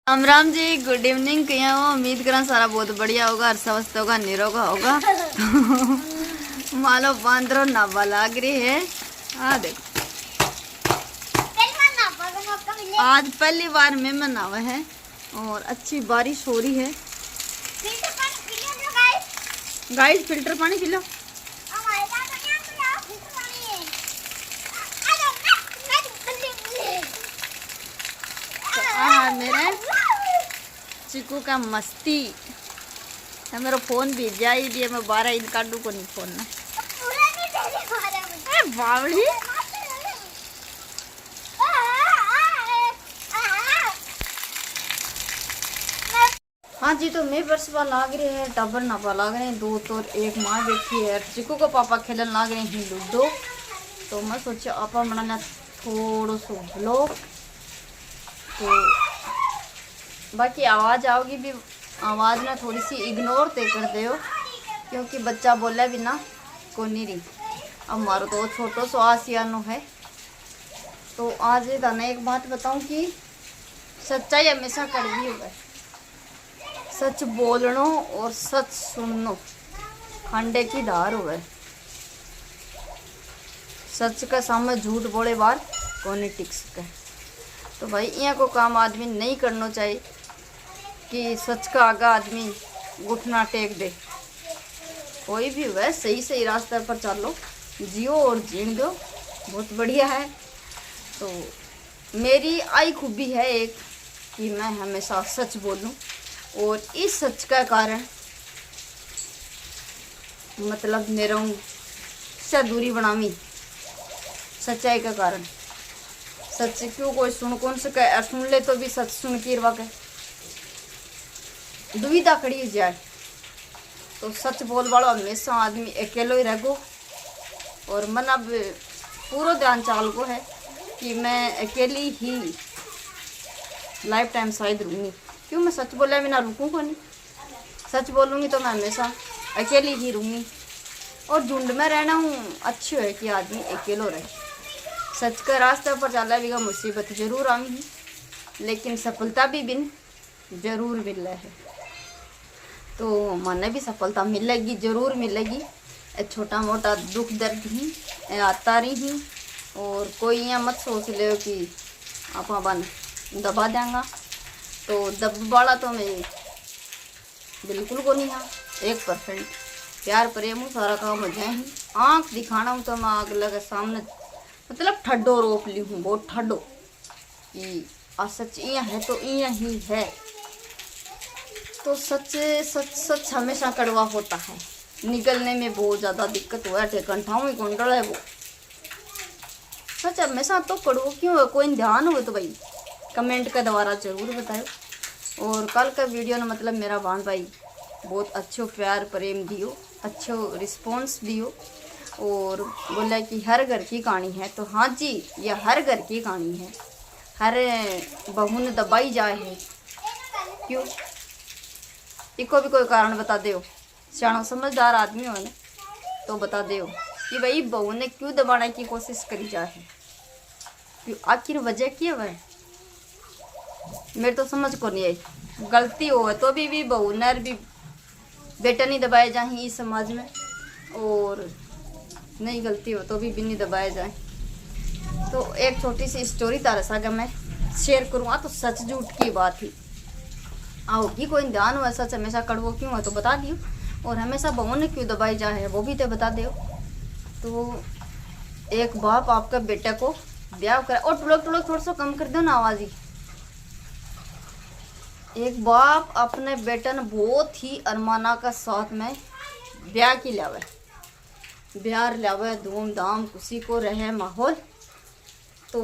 Ram Ram ji, good evening. किया हो? उम्मीद करा सारा बहुत बढ़िया होगा, स्वस्थ होगा, निरोगा होगा। मालो बांदरो नावा लाग रही है। हाँ देखो, आज पहली बार में मनावा है और अच्छी बारिश हो रही है। गाइस फिल्टर पानी पी लो। मेरे चिकू का मस्ती है। मेरा फोन भी जाई दिए, मैं 12 इन काटू को नहीं फोन ना। बावड़ी हाँ जी, तो मैं बरसवा लाग रहे हैं, टबर नापा लाग रहे हैं, दो तो एक माँ बैठी है। चिकू को पापा खेलन लाग रहे हैं लूडो। तो मैं सोचा आपा बनाना थोड़ा सो ब्लॉग, तो बाकी आवाज़ आओगी भी, आवाज़ ना थोड़ी सी इग्नोर ते कर दे, क्योंकि बच्चा बोला बिना को नहीं रही। अब मारो तो छोटो सो आसियानो है। तो आज दाना एक बात बताऊं कि सच्चाई हमेशा कड़वी हुआ है। सच बोलनो और सच सुननो खंडे की धार हुआ है। सच का सामने झूठ बोले बार कौन टिक सके। तो भाई यहाँ को काम आदमी नहीं करना चाहिए कि सच का आगा आदमी घुटना टेक दे। कोई भी हुआ सही सही रास्ते पर चलो, जियो और जीण दो, बहुत बढ़िया है। तो मेरी आई खूबी है एक कि मैं हमेशा सच बोलूं, और इस सच का कारण मतलब मेरा से दूरी बनावी सच्चाई का कारण। सच क्यों कोई सुन कौन सके, और सुन ले तो भी सच सुन की रवा के दुविधा खड़ी हो जाए। तो सच बोल वाला हमेशा आदमी अकेलो ही रहो। और मन अब पूरा ध्यान चाल को है कि मैं अकेली ही लाइफ टाइम शायद रहूँगी। क्यों मैं सच बोला बिना रुकूँ को नहीं। सच बोलूँगी तो मैं हमेशा अकेली ही रहूँगी। और झुंड में रहना हूँ अच्छी है कि आदमी अकेलो रहे। सच के रास्ते पर चला भी मुसीबत जरूर आवी, लेकिन सफलता भी बिन जरूर मिल रहा है। तो मन भी सफलता मिलेगी, जरूर मिलेगी। छोटा मोटा दुख दर्द ही आता रही। और कोई यहाँ मत सोच ले कि आप बन दबा देंगा। तो दब वाला तो मैं बिल्कुल को नहीं। हाँ 1% प्यार प्रेम हूँ, सारा काम हो जाए ही। आँख दिखाना हूँ तो मैं अगले के सामने मतलब ठड्डो रोप ली हूँ, बहुत ठड्डो कि सच यहाँ है तो यहाँ ही है। तो सच सच सच हमेशा कड़वा होता है, निकलने में बहुत ज़्यादा दिक्कत हुआ है। ठेकन ही कुंडल है वो। सच हमेशा तो कड़वा क्यों है, कोई ध्यान हो तो भाई कमेंट के द्वारा ज़रूर बताओ। और कल का वीडियो ना मतलब मेरा बहन भाई बहुत अच्छो प्यार प्रेम दियो, अच्छो रिस्पॉन्स दियो। और बोला कि हर घर की कहानी है। तो हाँ जी, यह हर घर की कहानी है। हर बहू ने दबाई जाए है। क्यों इको भी कोई कारण बता दो। सियाणा समझदार आदमी हो ना तो बता दो कि भाई बहू ने क्यों दबाने की कोशिश करी जाए है, क्यों आखिर वजह क्या है। मेरे तो समझ को नहीं आई। गलती हो तो भी बहू ने भी बेटा नहीं दबाए जाए इस समाज में, और नहीं गलती हो तो भी नहीं दबाए जाए। तो एक छोटी सी स्टोरी तारा सा अगर मैं शेयर करूँगा तो सच झूठ की बात ही आओ कि कोई ध्यान हो। सच हमेशा कड़वो क्यों है तो बता दियो, और हमेशा बहू ने क्यों दबाई जाए है वो भी तो बता दो। तो एक बाप आपका बेटे को ब्याह कर, और टुलक थोड़ा सा कम कर दो ना आवाज़ ही। एक बाप अपने बेटे ने बहुत ही अरमाना का साथ में ब्याह की लावे, ब्याह लावे, धूमधाम खुशी को रहे माहौल। तो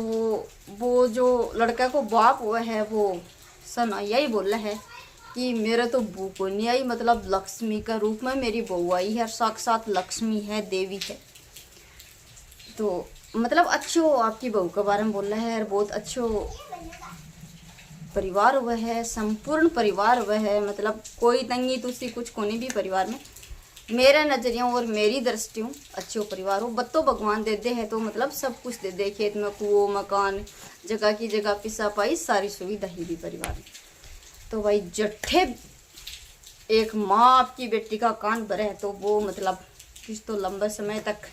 वो जो लड़का को बाप हुआ है वो सना यही बोला है कि मेरे तो बहू को नहीं आई, मतलब लक्ष्मी का रूप में मेरी बहू आई है, साक्षात लक्ष्मी है, देवी है। तो मतलब अच्छो आपकी बहू के बारे में बोल रहा है, और बहुत अच्छो परिवार हुआ है, संपूर्ण परिवार हुआ है। मतलब कोई तंगी तुसी कुछ को नहीं भी परिवार में। मेरा नजरिया और मेरी दृष्टियों अच्छो परिवार हो। बत्तो भगवान दे दे है तो मतलब सब कुछ दे दे, खेत में कुओं मकान, जगह की जगह पिसा पाई, सारी सुविधा ही भी परिवार में। तो भाई जट्ठे एक माँ आपकी बेटी का कान भरे तो वो मतलब किस तो लंबे समय तक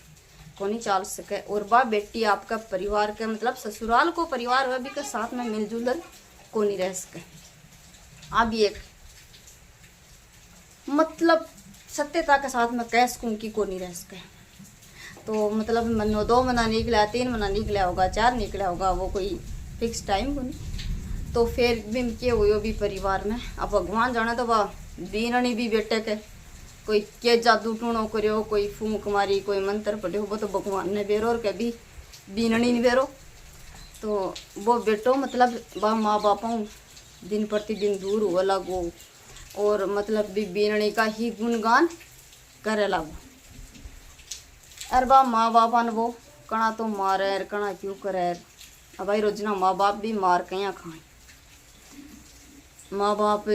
को नहीं चाल सके। और बा बेटी आपका परिवार के मतलब ससुराल को परिवार वह भी के साथ में मिलजुल को नहीं रह सके। अब एक मतलब सत्यता के साथ में कह सकूँ कि को नहीं रह सके। तो मतलब मनो 2 महीना निकला, 3 महीना निकला होगा, 4 निकला होगा, वो कोई फिक्स टाइम को नहीं। तो फिर भी के हुए भी परिवार में अब भगवान जाने तो वह बीननी भी बेटे के कोई के जादू टूणो करो, कोई फूंक मारी, कोई मंत्र पढ़ो, वो तो भगवान ने बेरो और कभी बीननी नहीं बेरो। तो वो बेटो मतलब वह माँ बापों दिन प्रतिदिन दूर हुआ लगो और मतलब भी बीननी का ही गुणगान करे लगो। अरे बा माँ बापा ने वो कणा तो मारे कणा क्यों करे। अब भाई रोजना माँ बाप भी मार कहीं खाए। माँ बाप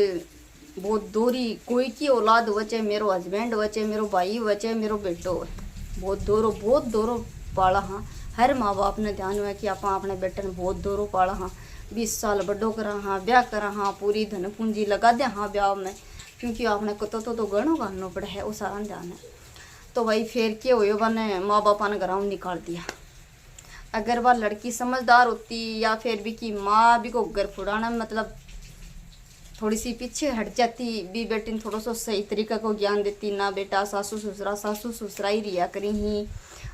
बहुत दूरी कोई की औलाद बचे, मेरो हस्बैंड बचे, मेरो भाई बचे, मेरो बेटो है, बहुत दूरों पाला हाँ। हर माँ बाप ने ध्यान हुआ कि आप अपने बेटे ने बहुत दूरों पाला हाँ, 20 साल बड़ो करा हाँ, ब्याह करा हाँ, पूरी धन पूंजी लगा दिया हाँ ब्याह में, क्योंकि आपने कुत्तो तो गणों गानो पड़ा है, वो सारा ध्यान है। तो भाई फिर क्या हुआ बने माँ बापा ने घरों निकाल दिया। अगर वह लड़की समझदार होती या फिर भी कि माँ भी को घर फुड़ाना मतलब थोड़ी सी पीछे हट जाती, भी बेटी ने थोड़ा सा सही तरीका को ज्ञान देती, ना बेटा सासू ससुरा ही रिया करी ही,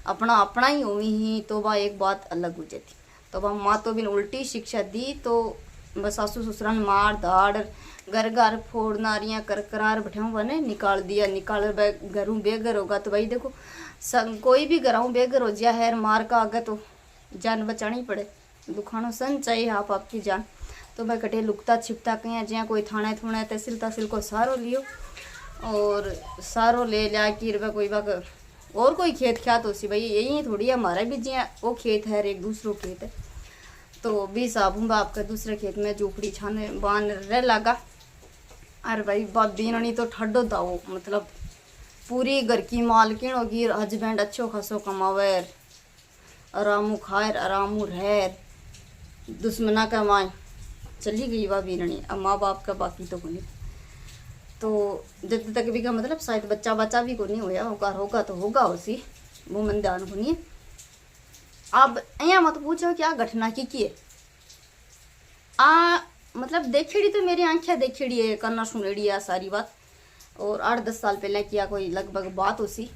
अपना अपना ही हुई ही, तो वह एक बात अलग हो जाती। तो वह माँ तो भी उल्टी शिक्षा दी, तो बस सासू ससुरा ने मार धाड़ घर घर फोड़ नारियाँ कर करार बैठा बने निकाल दिया। निकाल घरों बेघर होगा तो भाई देखो कोई भी घरों बेघर हो जाए है मार का आगे तो जान बचानी पड़े, दुखानो सन चाहिए आप आपकी जान। तो भाई कटे लुकता छिपता कहीं जहाँ कोई थाने थुने तहसील को सारो लियो और सारो ले लिया कि कोई बाग और कोई खेत ख्यात हो सी भाई यही थोड़ी हमारा भी जिया वो खेत है एक दूसरो खेत है। तो भी साबूंगा आपका दूसरे खेत में झोपड़ी छाने बान रह लगा। अरे भाई बीननी तो ठड्डो दाओ मतलब पूरी घर की मालकिन होगी, हस्बैंड अच्छो खासो कमावे, आरामू खाए आरामू रह, दुश्मना का माए चली गई वह बीननी। अब माँ बाप का बाकी तो नहीं। तो जब तक भी का मतलब शायद बच्चा भी को नहीं होगा तो होगा उसी वो मन ध्यान को नहीं। अब यहाँ मत पूछो क्या घटना की है मतलब देखेड़ी तो मेरी आंखें देखेड़ी है, करना सुनेड़ी है सारी बात। और 8-10 साल पहले किया कोई लगभग बात उसी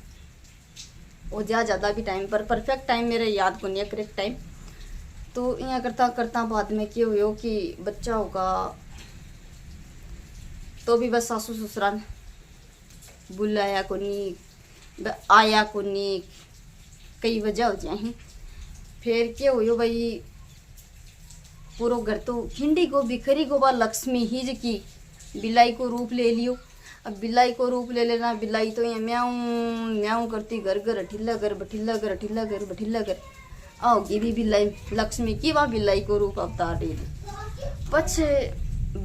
वो ज़्यादा भी टाइम पर परफेक्ट टाइम मेरे याद को नहीं है करेक्ट टाइम। तो यहाँ करता करता बाद में क्या हुआ कि बच्चा होगा तो भी बस सासू ससुरा ने बुलाया को नहीं आया को नहीं, कई वजह हो जाए। फिर क्या हुआ भाई पूरा घर तो हिंडी को बिखरी को बा लक्ष्मी ही की बिलाई को रूप ले लियो। अब बिलाई को रूप ले लेना, बिलाई तो ये म्याऊं म्याऊं करती घर घर अठिल्ला घर बठिल्ला घर अठिल्ला घर बठिल्ला घर आओगी भी बिलाई लक्ष्मी की वहाँ बिलाई को रूप अवतार दे दी। पछे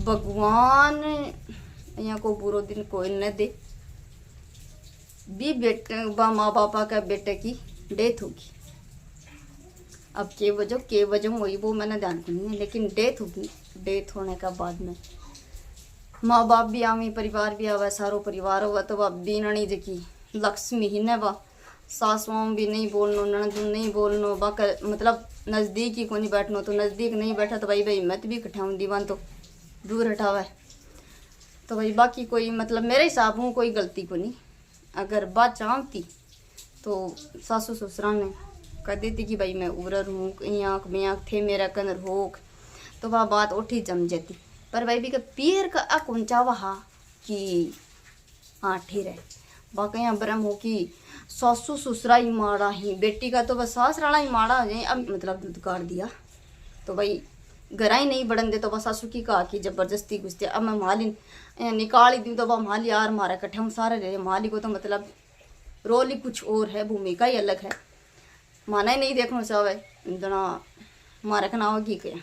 भगवान यहाँ को बुरो दिन कोई न दे भी बेटे माँ बापा का बेटे की डेथ होगी। अब के वजह वही वो मैंने ध्यान को नहीं है, लेकिन डेथ होगी। डेथ होने का बाद में माँ बाप भी आवी, परिवार भी आवा, सारो परिवार हुआ तो वह बीननी जकी लक्ष्मी ही ने वह सासुओं भी नहीं बोलनो, ननदू नहीं बोलनो, बाका मतलब नज़दीक ही को नहीं बैठनो। तो नज़दीक नहीं बैठा तो भाई मत भी कठाऊँ दीवान तो दूर हटावा। तो भाई बाकी कोई मतलब मेरे हिसाब हूँ कोई गलती को नहीं। अगर बात चाहती तो सासू ससुरा ने कह देती कि भाई मैं उबर हूँ आँख में आँख थे मेरा कनर होक, तो वह बात उठी जम जाती। पर भाई भी का पीर का कौन चावा कि हाँ ठीक है बाकी यहाँ ब्रह्म हो कि सासू ससुरा ही माड़ा ही, बेटी का तो बस सास राणा ही माड़ा हो जाए। अब मतलब दुदकार दिया तो भाई घरा ही नहीं बढ़न दे तो बस सासू की कहा कि जबरदस्ती घुसते। अब मैं माली निकाल ही दूँ तो वह माली यार मारा कट्ठे हम सारे रहे। माली को तो मतलब रोल ही कुछ और है, भूमिका ही अलग है, माना ही नहीं देखना चाहे इतना मारा का नाव की क्या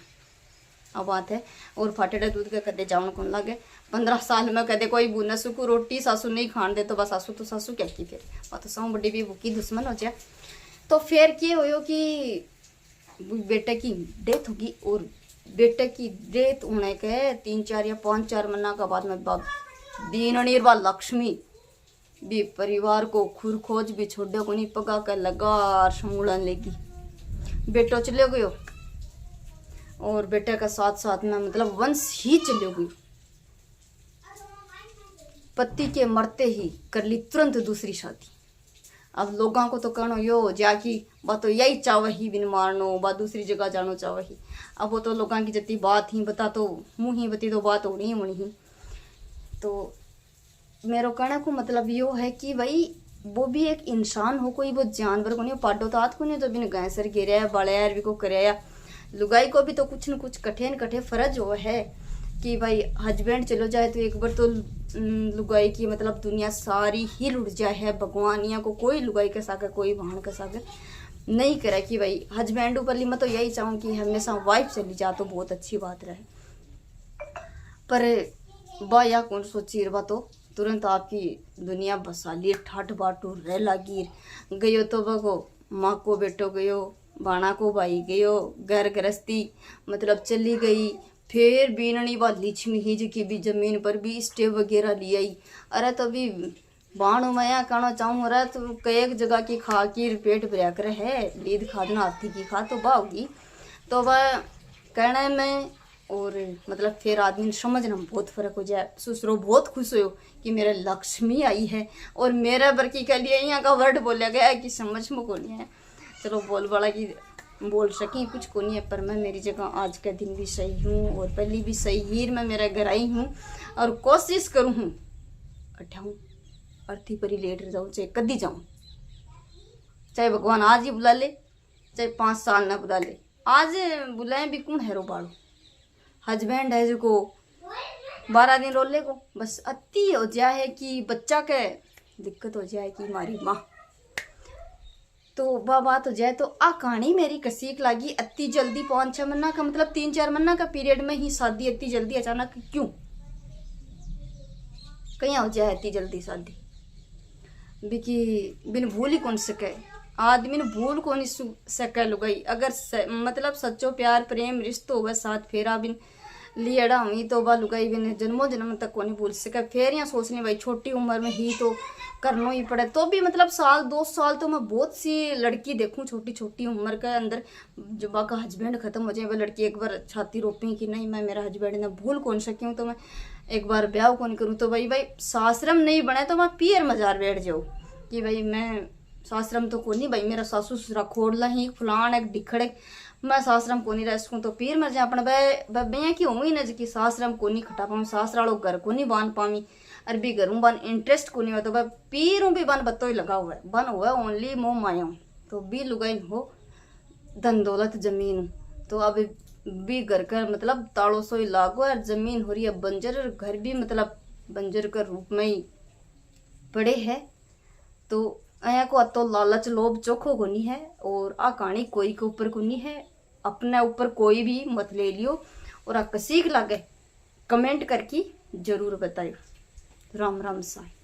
अब बात है। और फाटेड़ा दूध के कदे जावन कौन लगे 15 साल में कदे कोई बुना सुकू रोटी सासू नहीं खान दे तो बस सासू क्या की फिर बात तो सौ बड़ी भी भूखी दुश्मन हो जाए। तो फिर क्या हो कि बेटे की डेथ होगी और बेटे की रेत होने के 3-4 या 5-4 महीना का बाद में दीन निर्वा लक्ष्मी भी परिवार को खुर खोज भी छोड़े को नहीं पगा कर लगा समूलन लेगी। बेटो चले गयो और बेटे का साथ साथ में मतलब वंश ही चले गई। पति के मरते ही कर ली तुरंत दूसरी शादी। अब लोगों को तो कहनो यो जाकी बात तो यही चावे ही बिन मारनो बा दूसरी जगह जानो चावे ही। अब वो तो लोगों की जती बात ही बता तो मुँह ही बती तो बात होनी ही। तो मेरो कहने को मतलब यो है कि भाई वो भी एक इंसान हो, कोई वो जानवर को नहीं पाडो तो आत को नहीं तो बिन गैसर गिरा बड़ैर भी को कराया। लुगाई को भी तो कुछ न कुछ कठे न कठे फर्ज हो है कि भाई हस्बैंड चलो जाए तो एक बार तो लुगाई की मतलब दुनिया सारी ही लुट जाए है। भगवान यहाँ को कोई लुगाई का सागर कोई बहन का सागर नहीं करे कि भाई हस्बैंड ऊपर मैं तो यही चाहूँ कि हमेशा वाइफ चली जा तो बहुत अच्छी बात रहे। पर बा या कौन सोची रहा तो तुरंत आपकी दुनिया बसाली ठाठ बाटू रह लागी गयो तो बगो माँ को बेटो गयो बाणा को भाई गयो घर गृहस्थी मतलब चली गई। फिर बीननी व लिछमी ही जी की भी जमीन पर भी स्टे वगैरह ले आई। अरे तो भी बाणु मैं कहना चाहूँ अरे तो कई जगह की खा की पेट भरा कर है लीद खादना हाथी की खा तो बागी तो वह कहने में और मतलब फिर आदमी समझना बहुत फर्क हो जाए। ससुरो बहुत खुश हो कि मेरा लक्ष्मी आई है और मेरा बरकी के लिए यहाँ का वर्ड बोला गया है कि समझ में को नहीं है। चलो बोल वाला की बोल सकी कुछ को नहीं है, पर मैं मेरी जगह आज के दिन भी सही हूँ और पहली भी सही ही मैं मेरा घर आई हूँ और कोशिश करूँ हूँ अठाऊँ अर्थी पर ही लेट जाऊँ चाहे कदी जाऊँ, चाहे भगवान आज ही बुला ले चाहे 5 साल ना बुला ले। आज बुलाए भी कौन है रो बाड़ो हस्बैंड है जो 12 दिन रोले को बस अति हो जाए कि बच्चा के दिक्कत हो जाए कि हमारी माँ तो वह बात हो जाए। तो आ कहानी मेरी कसीक लागी अति जल्दी 5-6 महीना का मतलब 3-4 महीना का पीरियड में ही शादी इतनी जल्दी अचानक क्यों कहीं हो जाए इतनी जल्दी शादी बिकी बिन भूल ही कौन सके आदमी ने भूल को नहीं सके लुगाई। अगर मतलब सच्चो प्यार प्रेम रिश्तो होगा साथ फेरा बिन लियड़ा हुई तो वह लुगाई बिन जन्मों जन्म तक को नहीं भूल सके। फिर यहाँ सोचनी भाई छोटी उम्र में ही तो करना ही पड़े तो भी मतलब 1-2 साल तो मैं बहुत सी लड़की देखूं छोटी छोटी उम्र के अंदर जब का हस्बैंड खत्म हो जाए वह लड़की एक बार छाती रोपी कि नहीं मैं मेरा हस्बैंड ने भूल कौन सकी हूँ तो मैं एक बार ब्याह कौन करूँ। तो भाई सासरम नहीं बने तो मैं पियर मजार बैठ जाऊँ कि भाई मैं सासरम तो को नहीं भाई मेरा सासू ससुरा खोड़ला ही फुलान एक डिखड़े मैं सासरम को नहीं रह सकूँ तो पीर मर जाए अपना भैया की होंगी ना जी सासरम को नहीं खटा पाऊँ सासरालो घर को नहीं बांध पावी अरबी घरों बन इंटरेस्ट को नहीं हो तो भाई पीरों भी बन बत्तो ही लगा हुआ है बन हुआ ओनली मोह माया तो भी लुगाई हो धन दौलत जमीन तो अब भी घर का मतलब ताड़ो सो ही लागो और जमीन हो रही है बंजर और घर भी मतलब बंजर का रूप में ही पड़े है। तो अया को अतो लालच लोभ चोखो को नहीं है और आ कहानी कोई के ऊपर को नहीं है अपने ऊपर कोई भी मत ले लियो और आ कसीक लागे कमेंट करके जरूर बताइयो। राम राम साईं।